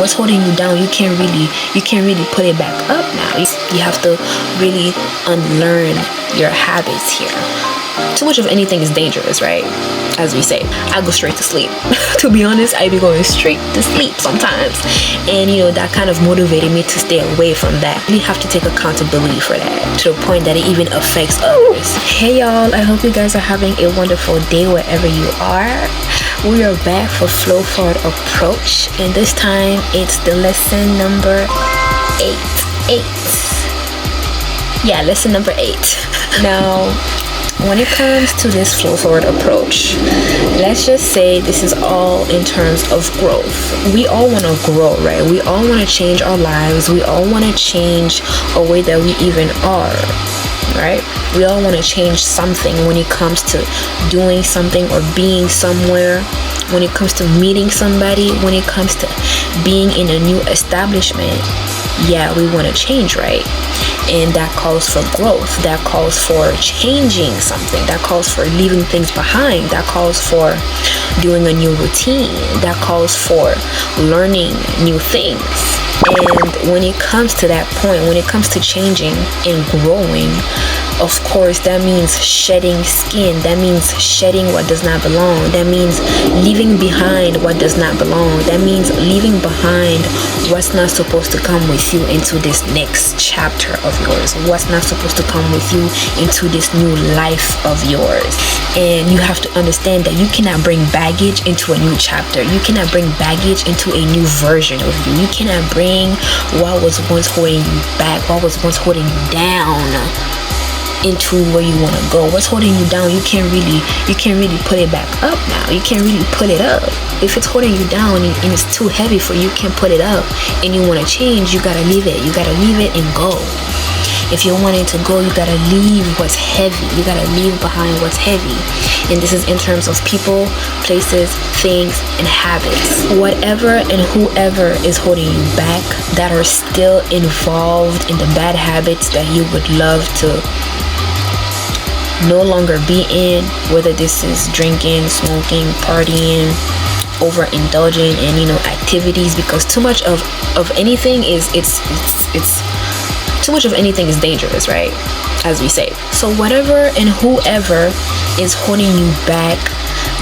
What's holding you down, you can't really put it back up now. You have to really unlearn your habits here. Too much of anything is dangerous, right? As we say, I go straight to sleep. To be honest, I be going straight to sleep sometimes. And that kind of motivated me to stay away from that. You have to take accountability for that, to the point that it even affects others. Hey y'all, I hope you guys are having a wonderful day wherever you are. We are back for Flow Forward Approach, and this time it's the lesson number 8. Yeah, lesson number 8. Now, when it comes to this flow forward approach, let's just say this is all in terms of growth. We all want to grow, right? We all want to change our lives. We all want to change a way that we even are, right? We all want to change something when it comes to doing something or being somewhere, when it comes to meeting somebody, when it comes to being in a new establishment. Yeah, we want to change, right? And that calls for growth. That calls for changing something. That calls for leaving things behind. That calls for doing a new routine. That calls for learning new things. And when it comes to that point, when it comes to changing and growing, of course, that means shedding skin. That means shedding what does not belong. That means leaving behind what does not belong. That means leaving behind what's not supposed to come with you into this next chapter of yours. What's not supposed to come with you into this new life of yours. And you have to understand that you cannot bring baggage into a new chapter. You cannot bring baggage into a new version of you. You cannot bring what was once holding you back, what was once holding you down, into where you want to go. What's holding you down, you can't really put it back up now. You can't really put it up. If it's holding you down and it's too heavy for you, you can't put it up, and you want to change, you gotta leave it. You gotta leave it and go. If you're wanting to go, you gotta leave what's heavy. You gotta leave behind what's heavy. And this is in terms of people, places, things, and habits. Whatever and whoever is holding you back, that are still involved in the bad habits that you would love to no longer be in, whether this is drinking, smoking, partying, overindulging in activities, because too much of anything is too much of anything is dangerous, right? As we say. So whatever and whoever is holding you back,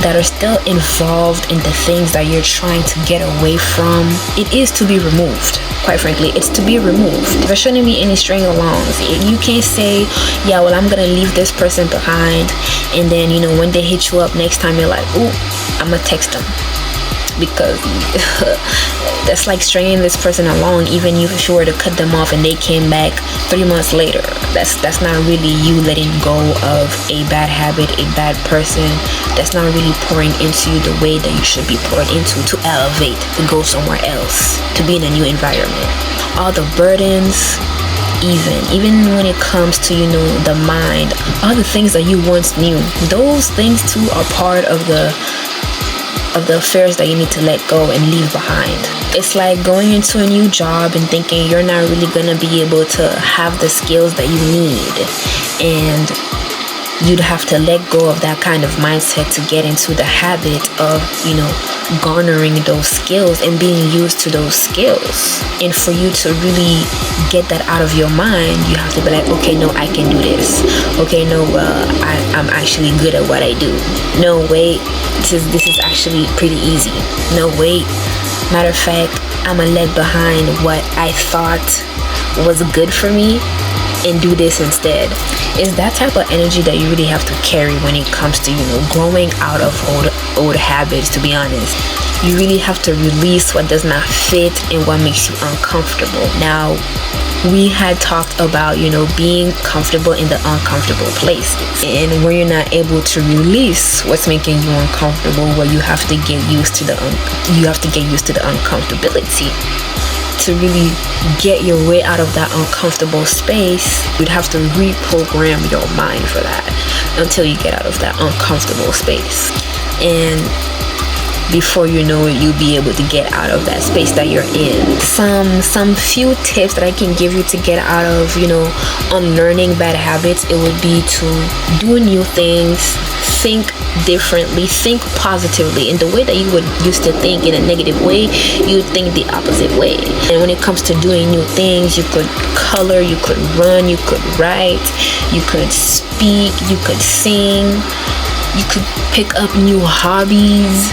that are still involved in the things that you're trying to get away from, it is to be removed. Quite frankly, it's to be removed. There shouldn't be any string alongs. You can't say, yeah, well, I'm gonna leave this person behind, and then when they hit you up next time, you're like, ooh, I'm gonna text them. Because that's like stringing this person along, even if you were to cut them off and they came back 3 months later. That's not really you letting go of a bad habit, a bad person. That's not really pouring into you the way that you should be poured into, to elevate, to go somewhere else, to be in a new environment. All the burdens, even when it comes to the mind, all the things that you once knew, those things too are part of the affairs that you need to let go and leave behind. It's like going into a new job and thinking you're not really gonna be able to have the skills that you need, and you'd have to let go of that kind of mindset to get into the habit of garnering those skills and being used to those skills. And for you to really get that out of your mind, you have to be like, okay, no, I can do this. Okay, no, I'm actually good at what I do. No, wait, this is actually pretty easy. No, wait, matter of fact, I'm gonna let behind what I thought was good for me and do this instead. It's that type of energy that you really have to carry when it comes to growing out of old habits. To be honest, you really have to release what does not fit and what makes you uncomfortable. Now, we had talked about being comfortable in the uncomfortable places, and when you're not able to release what's making you uncomfortable, well, you have to get used to the uncomfortability. To really get your way out of that uncomfortable space, you'd have to reprogram your mind for that until you get out of that uncomfortable space. And before you know it, you'll be able to get out of that space that you're in. Some few tips that I can give you to get out of, unlearning bad habits, it would be to do new things, think differently, think positively. In the way that you would used to think in a negative way, you would think the opposite way. And when it comes to doing new things, you could color, you could run, you could write, you could speak, you could sing, you could pick up new hobbies.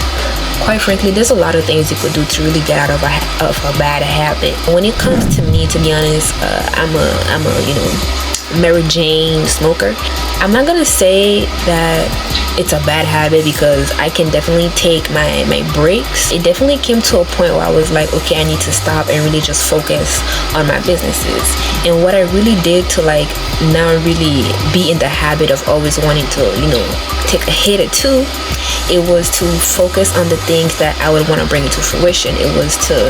Quite frankly, there's a lot of things you could do to really get out of a bad habit. When it comes to me, to be honest, I'm a Mary Jane smoker. I'm not gonna say that it's a bad habit, because I can definitely take my breaks. It definitely came to a point where I was like, okay, I need to stop and really just focus on my businesses. And what I really did to now really be in the habit of always wanting to take a hit or two, it was to focus on the things that I would want to bring into fruition. It was to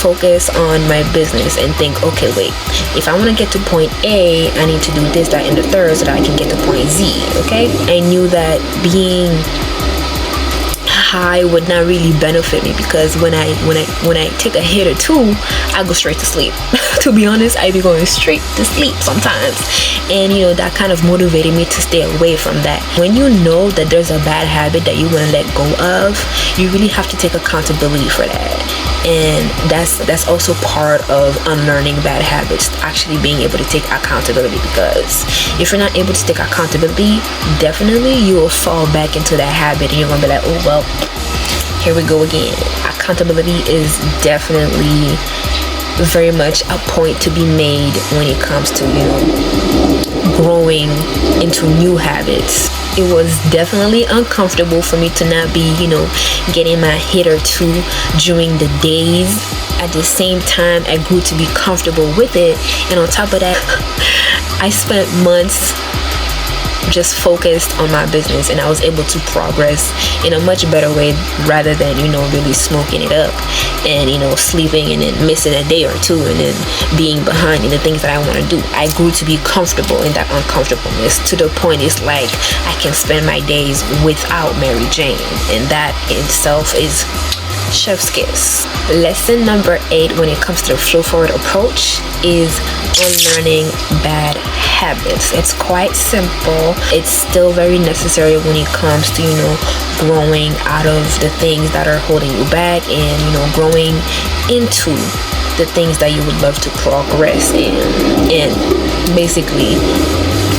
focus on my business and think, okay, wait, if I want to get to point A, I need to do this, that, and the third so that I can get to point Z. Okay, I knew that being high would not really benefit me, because when I take a hit or two, I go straight to sleep. To be honest, I be going straight to sleep sometimes, and that kind of motivated me to stay away from that. When you know that there's a bad habit that you want to let go of, you really have to take accountability for that. And that's also part of unlearning bad habits, actually being able to take accountability, because if you're not able to take accountability, definitely you will fall back into that habit, and you're gonna be like, oh well, here we go again. Accountability is definitely very much a point to be made when it comes to growing into new habits. It was definitely uncomfortable for me to not be, getting my hit or two during the days. At the same time, I grew to be comfortable with it. And on top of that, I spent months just focused on my business, and I was able to progress in a much better way, rather than really smoking it up and sleeping and then missing a day or two and then being behind in the things that I want to do. I grew to be comfortable in that uncomfortableness, to the point it's like I can spend my days without Mary Jane, and that in itself is chef's kiss. Lesson number 8 when it comes to the flow forward approach is unlearning bad habits. It's quite simple. It's still very necessary when it comes to growing out of the things that are holding you back, and growing into the things that you would love to progress in, and basically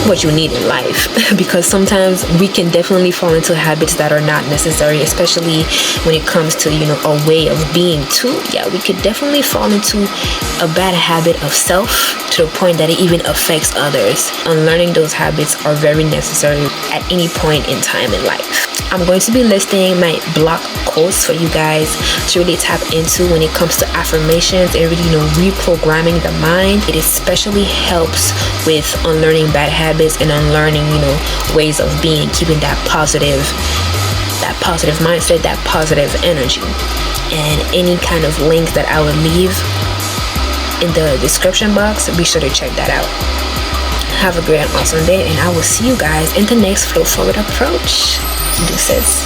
what you need in life. Because sometimes we can definitely fall into habits that are not necessary, especially when it comes to a way of being too. Yeah, we could definitely fall into a bad habit of self, to the point that it even affects others. Unlearning those habits are very necessary at any point in time in life. I'm going to be listing my block quotes for you guys to really tap into when it comes to affirmations and really reprogramming the mind. It especially helps with unlearning bad habits and unlearning ways of being, keeping that positive mindset, that positive energy. And any kind of links that I would leave in the description box, be sure to check that out. Have a great and awesome day, and I will see you guys in the next flow forward approach. Deuces.